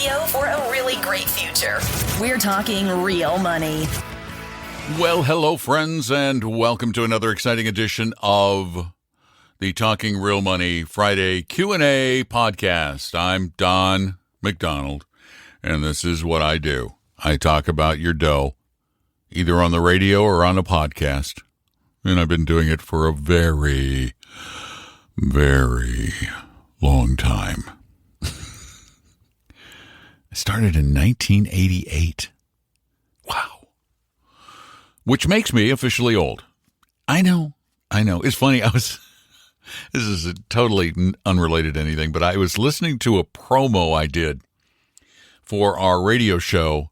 radio for a really great future. We're talking real money. Well, hello, friends, and welcome to another exciting edition of the Talking Real Money Friday Q&A podcast. I'm Don McDonald, and this is what I do. I talk about your dough, either on the radio or on a podcast, and I've been doing it for a very, very long time. I started in 1988. Wow. Which makes me officially old. I know. It's funny. This is totally unrelated to anything, but I was listening to a promo I did for our radio show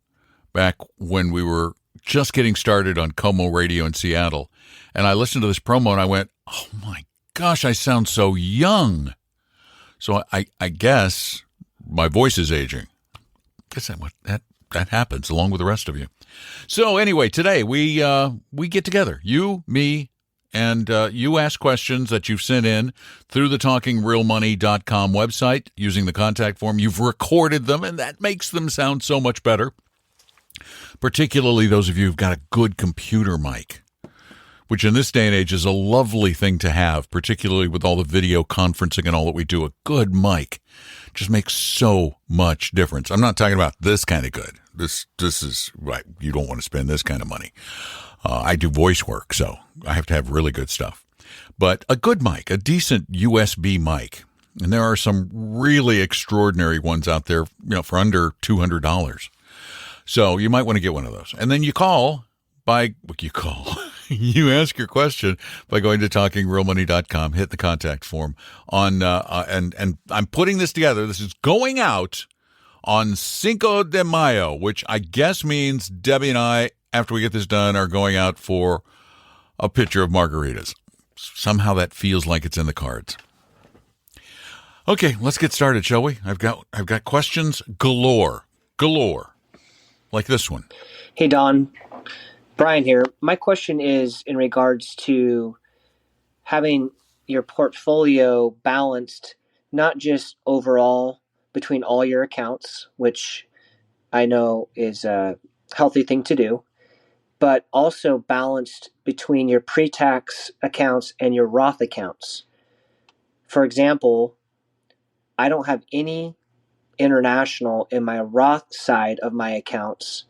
back when we were just getting started on Como Radio in Seattle. And I listened to this promo and I went, oh my gosh, I sound so young. So I guess my voice is aging. I guess that happens along with the rest of you. So anyway, today we get together, you, me, and you ask questions that you've sent in through the talkingrealmoney.com website using the contact form. You've recorded them, and that makes them sound so much better, particularly those of you who've got a good computer mic, which in this day and age is a lovely thing to have, particularly with all the video conferencing and all that we do. A good mic just makes so much difference. I'm not talking about this kind of good. This is right. You don't want to spend this kind of money. I do voice work, so I have to have really good stuff. But a good mic, a decent USB mic, and there are some really extraordinary ones out there, for under $200. So you might want to get one of those. And then you ask your question by going to talkingrealmoney.com, hit the contact form on, and I'm putting this together. This is going out on Cinco de Mayo, which I guess means Debbie and I, after we get this done, are going out for a pitcher of margaritas. Somehow that feels like it's in the cards. Okay, let's get started, shall we? I've got questions galore, like this one. Hey, Don. Brian here. My question is in regards to having your portfolio balanced, not just overall between all your accounts, which I know is a healthy thing to do, but also balanced between your pre-tax accounts and your Roth accounts. For example, I don't have any international in my Roth side of my accounts.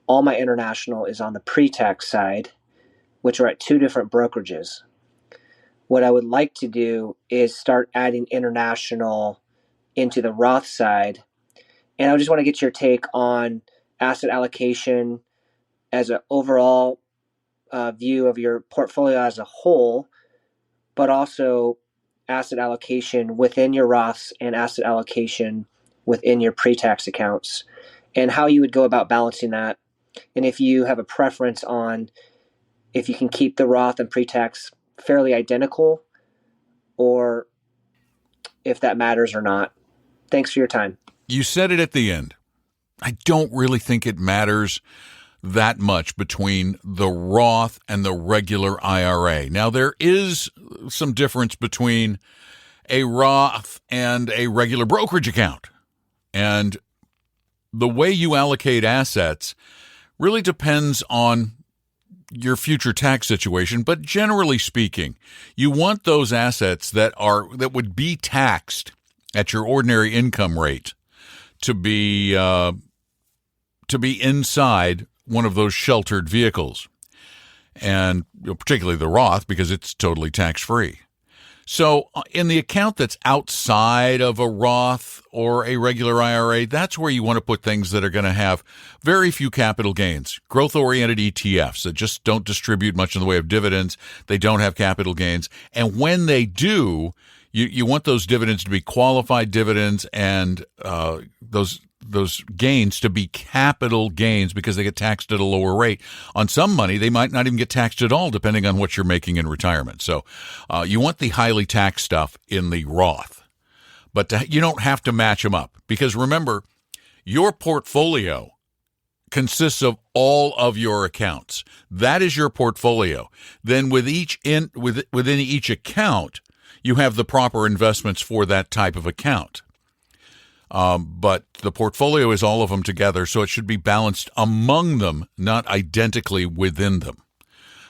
All my international is on the pre-tax side, which are at two different brokerages. What I would like to do is start adding international into the Roth side. And I just want to get your take on asset allocation as an overall view of your portfolio as a whole, but also asset allocation within your Roths and asset allocation within your pre-tax accounts, and how you would go about balancing that. And if you have a preference on if you can keep the Roth and pre-tax fairly identical, or if that matters or not. Thanks for your time. You said it at the end. I don't really think it matters that much between the Roth and the regular IRA. Now, there is some difference between a Roth and a regular brokerage account. And the way you allocate assets really depends on your future tax situation. But generally speaking, you want those assets that would be taxed at your ordinary income rate to be inside one of those sheltered vehicles, and particularly the Roth, because it's totally tax-free. So in the account that's outside of a Roth or a regular IRA, that's where you want to put things that are going to have very few capital gains. Growth-oriented ETFs that just don't distribute much in the way of dividends. They don't have capital gains. And when they do, you want those dividends to be qualified dividends, and those gains to be capital gains, because they get taxed at a lower rate. On some money, they might not even get taxed at all, depending on what you're making in retirement. So you want the highly taxed stuff in the Roth, but you don't have to match them up, because remember, your portfolio consists of all of your accounts. That is your portfolio. Then within each account, you have the proper investments for that type of account. But the portfolio is all of them together, so it should be balanced among them, not identically within them.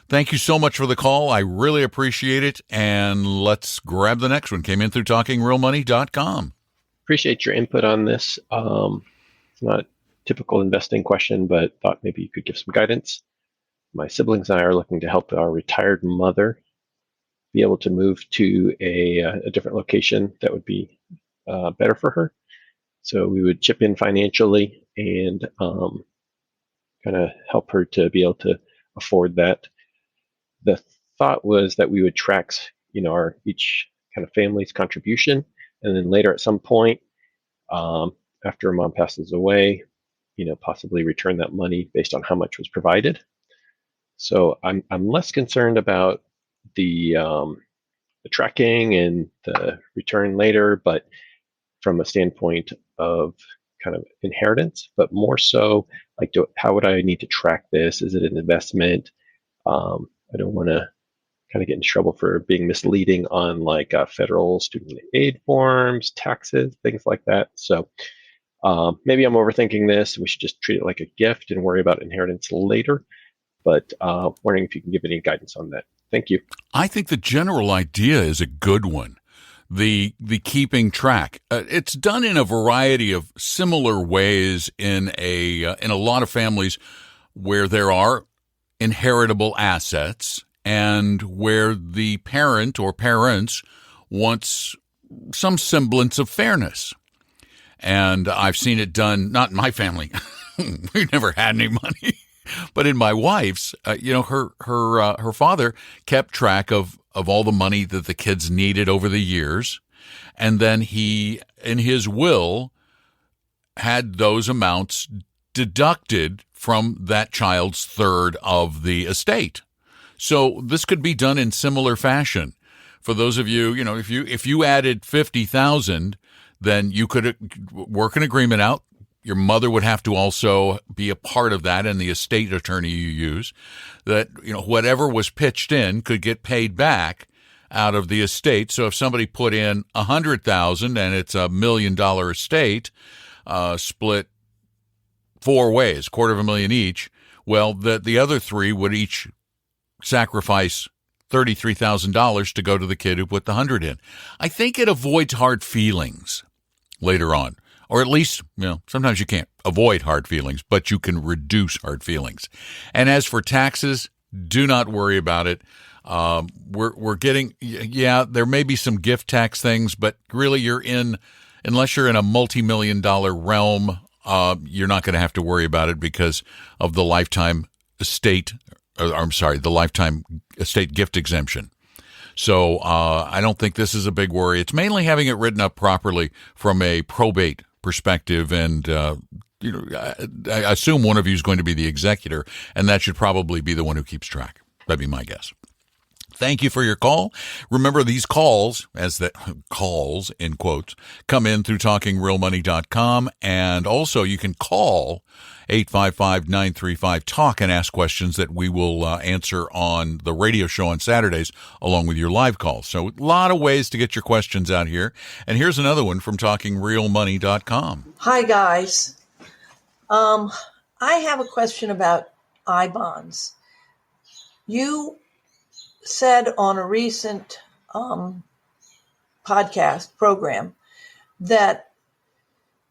Thank you so much for the call. I really appreciate it. And let's grab the next one. Came in through talkingrealmoney.com. Appreciate your input on this. It's not a typical investing question, but thought maybe you could give some guidance. My siblings and I are looking to help our retired mother be able to move to a different location that would be better for her. So we would chip in financially and kind of help her to be able to afford that. The thought was that we would track, our each kind of family's contribution, and then later at some point, after her mom passes away, possibly return that money based on how much was provided. So I'm less concerned about the tracking and the return later, but from a standpoint of kind of inheritance, but more so like, how would I need to track this? Is it an investment? I don't want to kind of get in trouble for being misleading on like federal student aid forms, taxes, things like that. So maybe I'm overthinking this. We should just treat it like a gift and worry about inheritance later. But wondering if you can give any guidance on that. Thank you. I think the general idea is a good one. The keeping track. It's done in a variety of similar ways in a lot of families where there are inheritable assets and where the parent or parents wants some semblance of fairness. And I've seen it done, not in my family. We never had any money. But in my wife's, her father kept track of all the money that the kids needed over the years. And then he, in his will, had those amounts deducted from that child's third of the estate. So this could be done in similar fashion. For those of you, if you added 50,000, then you could work an agreement out. Your mother would have to also be a part of that, and the estate attorney you use, that whatever was pitched in could get paid back out of the estate. So if somebody put in 100,000 and it's $1 million estate, split 4 ways, $250,000 each, well, the other 3 would each sacrifice $33,000 to go to the kid who put the 100 in. I think it avoids hard feelings later on. Or at least, sometimes you can't avoid hard feelings, but you can reduce hard feelings. And as for taxes, do not worry about it. We're getting, there may be some gift tax things, but really unless you're in a multi-million-dollar realm, you're not going to have to worry about it because of the lifetime estate gift exemption. So I don't think this is a big worry. It's mainly having it written up properly from a probate perspective, and I assume one of you is going to be the executor, and that should probably be the one who keeps track. That'd be my guess. Thank you for your call. Remember, these calls, calls in quotes, come in through talkingrealmoney.com, and also you can call 855-935-TALK and ask questions that we will answer on the radio show on Saturdays along with your live calls. So a lot of ways to get your questions out here. And here's another one from talkingrealmoney.com. Hi, guys. I have a question about I-bonds. You said on a recent podcast program that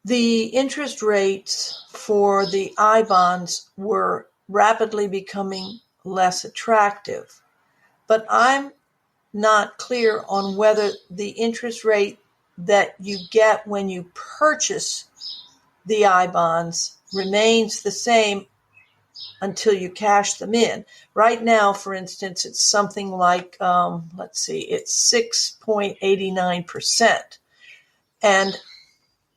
the interest rates for the I-bonds were rapidly becoming less attractive. But I'm not clear on whether the interest rate that you get when you purchase the I-bonds remains the same until you cash them in. Right now, for instance, it's something like, it's 6.89%. And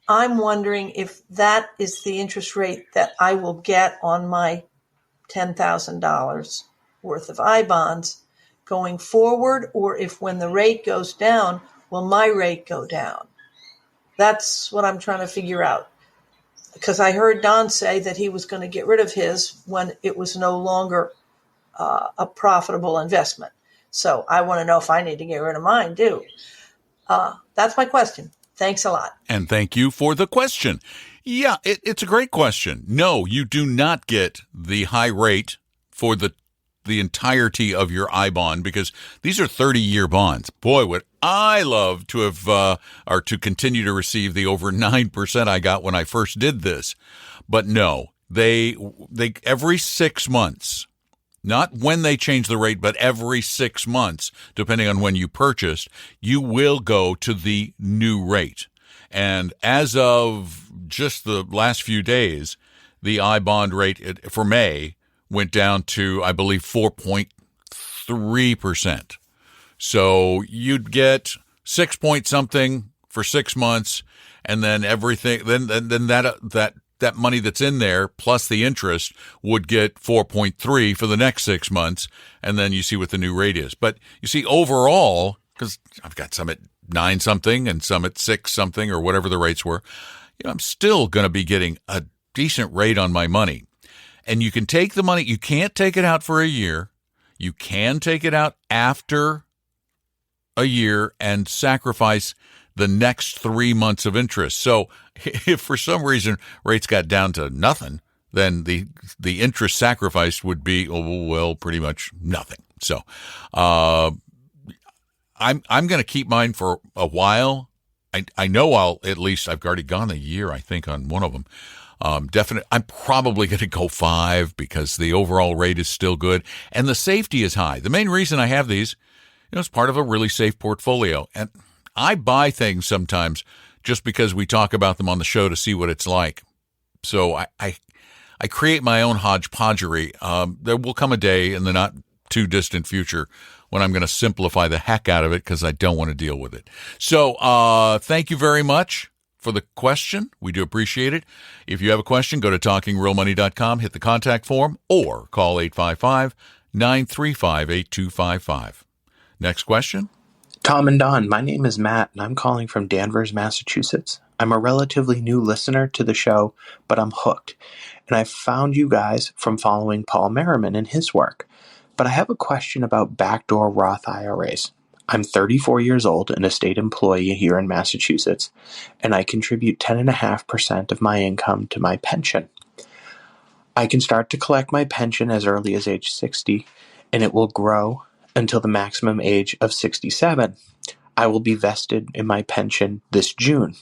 I'm wondering if that is the interest rate that I will get on my $10,000 worth of I-bonds going forward, or if when the rate goes down, will my rate go down? That's what I'm trying to figure out. Because I heard Don say that he was going to get rid of his when it was no longer a profitable investment. So I want to know if I need to get rid of mine too. That's my question. Thanks a lot. And thank you for the question. Yeah, it's a great question. No, you do not get the high rate for the entirety of your I bond, because these are 30-year bonds. Boy, would I love to have or to continue to receive the over 9% I got when I first did this. But no, they every 6 months, not when they change the rate, but every 6 months, depending on when you purchased, you will go to the new rate. And as of just the last few days, the I bond rate for May went down to, I believe, 4.3%. So you'd get 6 point something for 6 months, and then everything, then that money that's in there plus the interest would get 4.3 for the next 6 months, and then you see what the new rate is. But you see, overall, because I've got some at 9 something and some at 6 something or whatever the rates were, I'm still going to be getting a decent rate on my money. And you can take the money, you can't take it out for a year. You can take it out after a year and sacrifice the next 3 months of interest. So if for some reason rates got down to nothing, then the interest sacrificed would be, well, pretty much nothing. So I'm going to keep mine for a while. I know I've already gone a year, I think, on one of them. Definitely, I'm probably going to go 5 because the overall rate is still good and the safety is high. The main reason I have these, it's part of a really safe portfolio. And I buy things sometimes just because we talk about them on the show to see what it's like. So I create my own hodgepodgery. There will come a day in the not too distant future when I'm going to simplify the heck out of it because I don't want to deal with it. So thank you very much for the question. We do appreciate it. If you have a question, go to talkingrealmoney.com, hit the contact form, or call 855-935-8255. Next question. Tom and Don, my name is Matt, and I'm calling from Danvers, Massachusetts. I'm a relatively new listener to the show, but I'm hooked, and I found you guys from following Paul Merriman and his work. But I have a question about backdoor Roth IRAs. I'm 34 years old and a state employee here in Massachusetts, and I contribute 10.5% of my income to my pension. I can start to collect my pension as early as age 60, and it will grow until the maximum age of 67. I will be vested in my pension this June.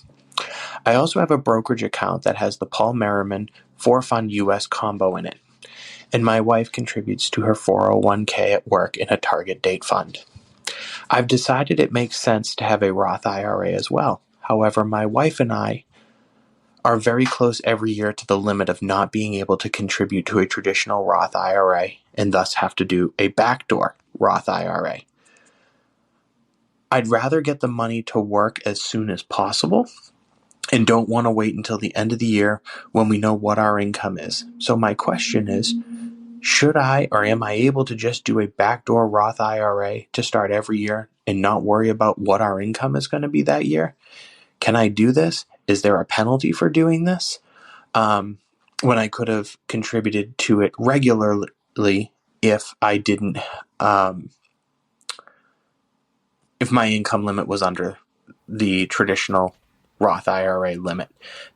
I also have a brokerage account that has the Paul Merriman 4-Fund US combo in it, and my wife contributes to her 401k at work in a target date fund. I've decided it makes sense to have a Roth IRA as well. However, my wife and I are very close every year to the limit of not being able to contribute to a traditional Roth IRA and thus have to do a backdoor Roth IRA. I'd rather get the money to work as soon as possible and don't want to wait until the end of the year when we know what our income is. So my question is, should I or am I able to just do a backdoor Roth IRA to start every year and not worry about what our income is going to be that year? Can I do this? Is there a penalty for doing this? When I could have contributed to it regularly if I didn't, if my income limit was under the traditional Roth IRA limit.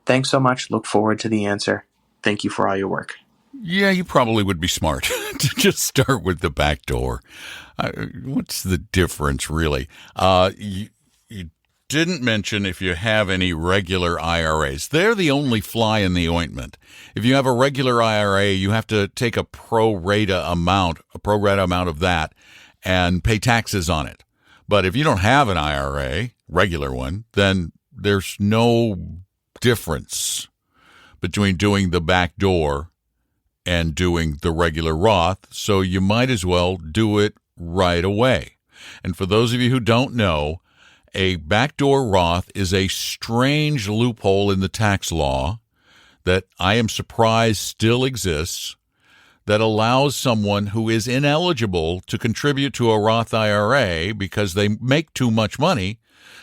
Thanks so much. Look forward to the answer. Thank you for all your work. Yeah, you probably would be smart to just start with the back door. What's the difference, really? You didn't mention if you have any regular IRAs. They're the only fly in the ointment. If you have a regular IRA, you have to take a pro rata amount of that and pay taxes on it. But if you don't have an IRA, regular one, then there's no difference between doing the back door and doing the regular Roth, so you might as well do it right away. And for those of you who don't know, a backdoor Roth is a strange loophole in the tax law that I am surprised still exists that allows someone who is ineligible to contribute to a Roth IRA because they make too much money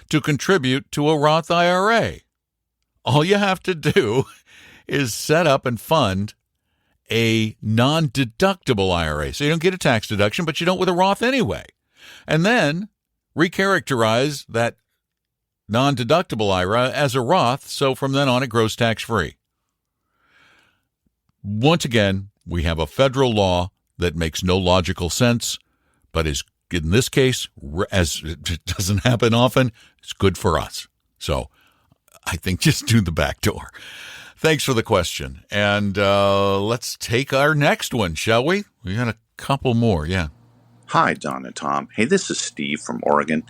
to contribute to a Roth IRA. All you have to do is set up and fund a non-deductible IRA. So you don't get a tax deduction, but you don't with a Roth anyway. And then recharacterize that non-deductible IRA as a Roth, so from then on it grows tax-free. Once again, we have a federal law that makes no logical sense, but is, in this case, as it doesn't happen often, it's good for us. So I think just do the back door. Thanks for the question. And let's take our next one, shall we? We got a couple more, yeah. Hi, Don and Tom. Hey, this is Steve from Oregon.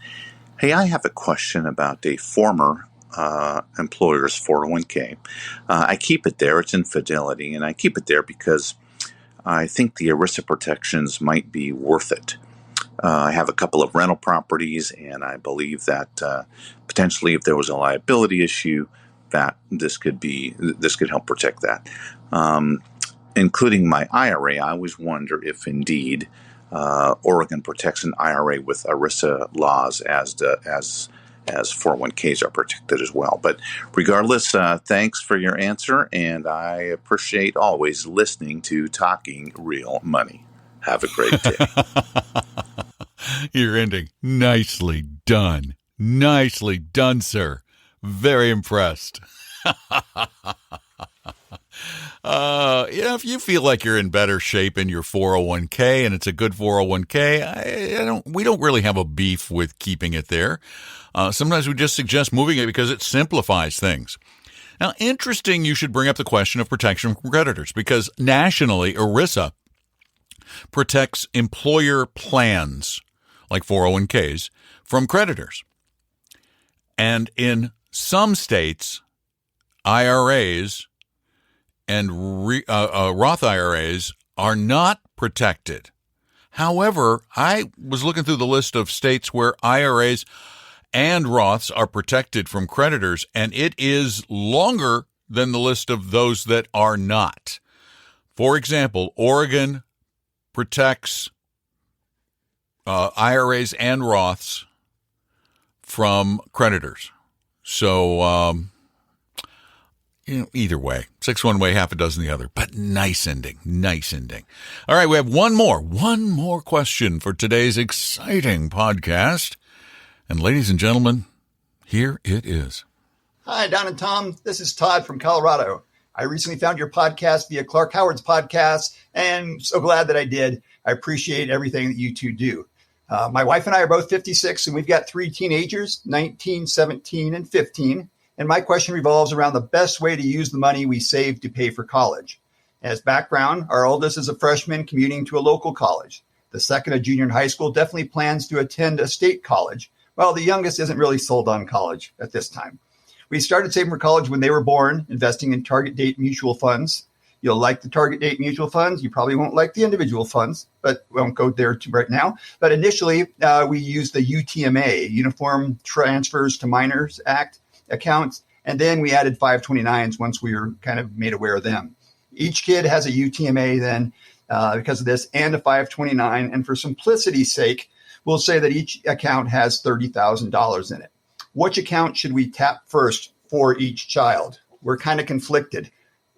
Hey, I have a question about a former employer's 401k. I keep it there. It's in Fidelity, and I keep it there because I think the ERISA protections might be worth it. I have a couple of rental properties, and I believe that potentially if there was a liability issue, that this could help protect that. Including my IRA, I always wonder if indeed Oregon protects an IRA with ERISA laws as 401ks are protected as well. But regardless, thanks for your answer, and I appreciate always listening to Talking Real Money. Have a great day. Your ending. Nicely done. Nicely done, sir. Very impressed. If you feel like you're in better shape in your 401k and it's a good 401k, we don't really have a beef with keeping it there. Sometimes we just suggest moving it because it simplifies things. Now, interesting you should bring up the question of protection from creditors, because nationally, ERISA protects employer plans, like 401ks, from creditors. And in some states, IRAs and Roth IRAs are not protected. However, I was looking through the list of states where IRAs and Roths are protected from creditors, and it is longer than the list of those that are not. For example, Oregon protects IRAs and Roths from creditors. So, either way, 6 one way, half a dozen the other. But nice ending. Nice ending. All right, we have one more question for today's exciting podcast. And ladies and gentlemen, here it is. Hi, Don and Tom. This is Todd from Colorado. I recently found your podcast via Clark Howard's podcast, and so glad that I did. I appreciate everything that you two do. My wife and I are both 56, and we've got 3 teenagers, 19, 17, and 15. And my question revolves around the best way to use the money we save to pay for college. As background, our oldest is a freshman commuting to a local college. The second, a junior in high school, definitely plans to attend a state college, while the youngest isn't really sold on college at this time. We started saving for college when they were born, investing in target date mutual funds. You'll like the target date mutual funds. You probably won't like the individual funds, but we won't go there right now. But initially, we used the UTMA, Uniform Transfers to Minors Act accounts, and then we added 529s once we were kind of made aware of them. Each kid has a UTMA then because of this, and a 529. And for simplicity's sake, we'll say that each account has $30,000 in it. Which account should we tap first for each child? We're kind of conflicted.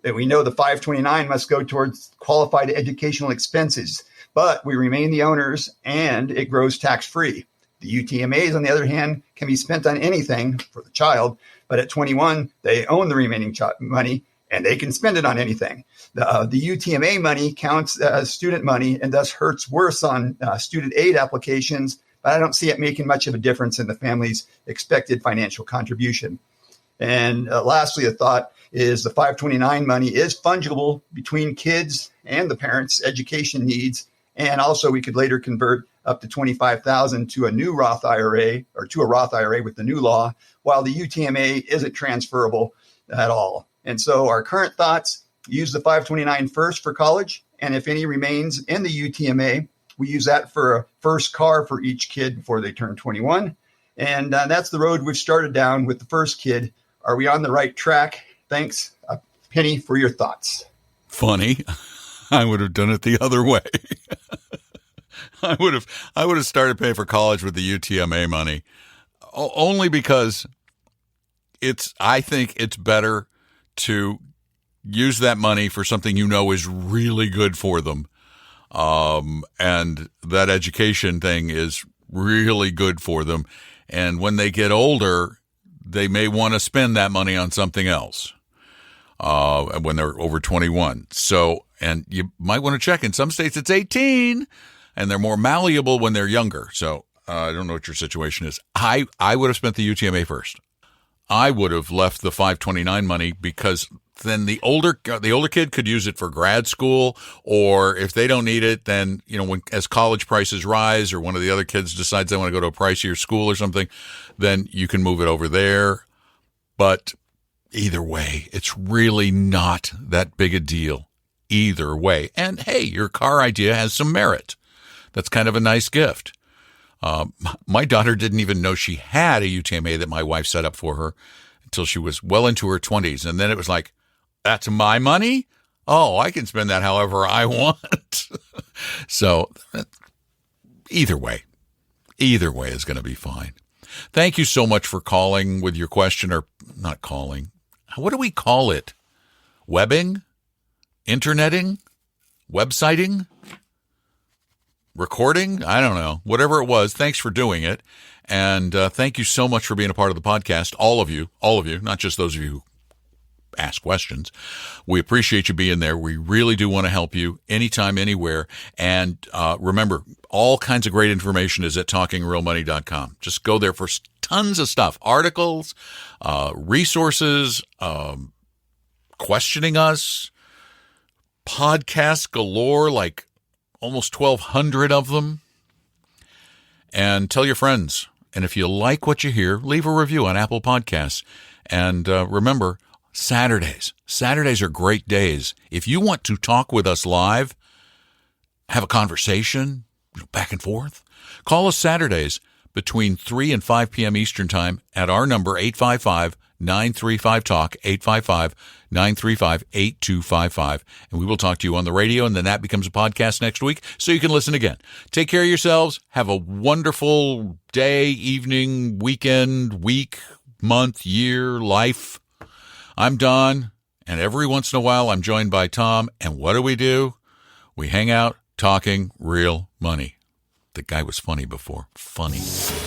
That we know the 529 must go towards qualified educational expenses, but we remain the owners and it grows tax-free. The UTMAs, on the other hand, can be spent on anything for the child, but at 21, they own the remaining money and they can spend it on anything. The UTMA money counts as student money and thus hurts worse on student aid applications, but I don't see it making much of a difference in the family's expected financial contribution. And lastly, a thought is the 529 money is fungible between kids and the parents' education needs. And also we could later convert up to $25,000 to a new Roth IRA or to a Roth IRA with the new law, while the UTMA isn't transferable at all. And so our current thoughts, use the 529 first for college. And if any remains in the UTMA, we use that for a first car for each kid before they turn 21. And that's the road we've started down with the first kid. Are we on the right track? Thanks, Penny, for your thoughts. Funny. I would have done it the other way. I would have started paying for college with the UTMA money, only because I think it's better to use that money for something you know is really good for them. And that education thing is really good for them. And when they get older, they may want to spend that money on something else when they're over 21. So, and you might want to check. In some states, it's 18, and they're more malleable when they're younger. So I don't know what your situation is. I would have spent the UTMA first. I would have left the 529 money because then the older kid could use it for grad school, or if they don't need it, then, as college prices rise or one of the other kids decides they want to go to a pricier school or something, then you can move it over there. But either way, it's really not that big a deal either way. And hey, your car idea has some merit. That's kind of a nice gift. My daughter didn't even know she had a UTMA that my wife set up for her until she was well into her 20s. And then it was like, that's my money? Oh, I can spend that however I want. So either way is going to be fine. Thank you so much for calling with your question, or not calling. What do we call it? Webbing? Interneting? Websiting? Recording? I don't know. Whatever it was, thanks for doing it. And thank you so much for being a part of the podcast. All of you, not just those of you who ask questions. We appreciate you being there. We really do want to help you anytime, anywhere. And remember, all kinds of great information is at talkingrealmoney.com. Just go there for tons of stuff. Articles, resources, questioning us, podcasts galore, like almost 1,200 of them. And tell your friends. And if you like what you hear, leave a review on Apple Podcasts. And remember, Saturdays are great days. If you want to talk with us live, have a conversation, back and forth, call us Saturdays between 3 and 5 p.m. Eastern Time at our number, 855-935-TALK, 855-935-8255. And we will talk to you on the radio, and then that becomes a podcast next week, so you can listen again. Take care of yourselves. Have a wonderful day, evening, weekend, week, month, year, life. I'm Don, and every once in a while I'm joined by Tom, and what do? We hang out talking real money. The guy was funny before. Funny.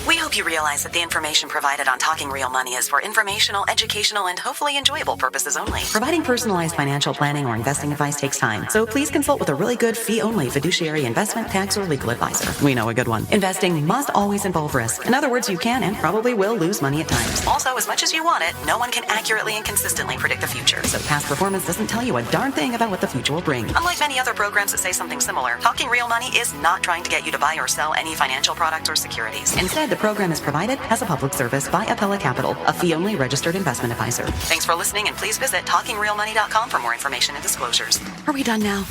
We hope you realize that the information provided on Talking Real Money is for informational, educational, and hopefully enjoyable purposes only. Providing personalized financial planning or investing advice takes time, so please consult with a really good fee-only fiduciary investment, tax, or legal advisor. We know a good one. Investing must always involve risk. In other words, you can and probably will lose money at times. Also, as much as you want it, no one can accurately and consistently predict the future. So past performance doesn't tell you a darn thing about what the future will bring. Unlike many other programs that say something similar, Talking Real Money is not trying to get you to buy or sell any financial products or securities. Instead, the program is provided as a public service by Appella Capital, a fee-only registered investment advisor. Thanks for listening, and please visit talkingrealmoney.com for more information and disclosures. Are we done now?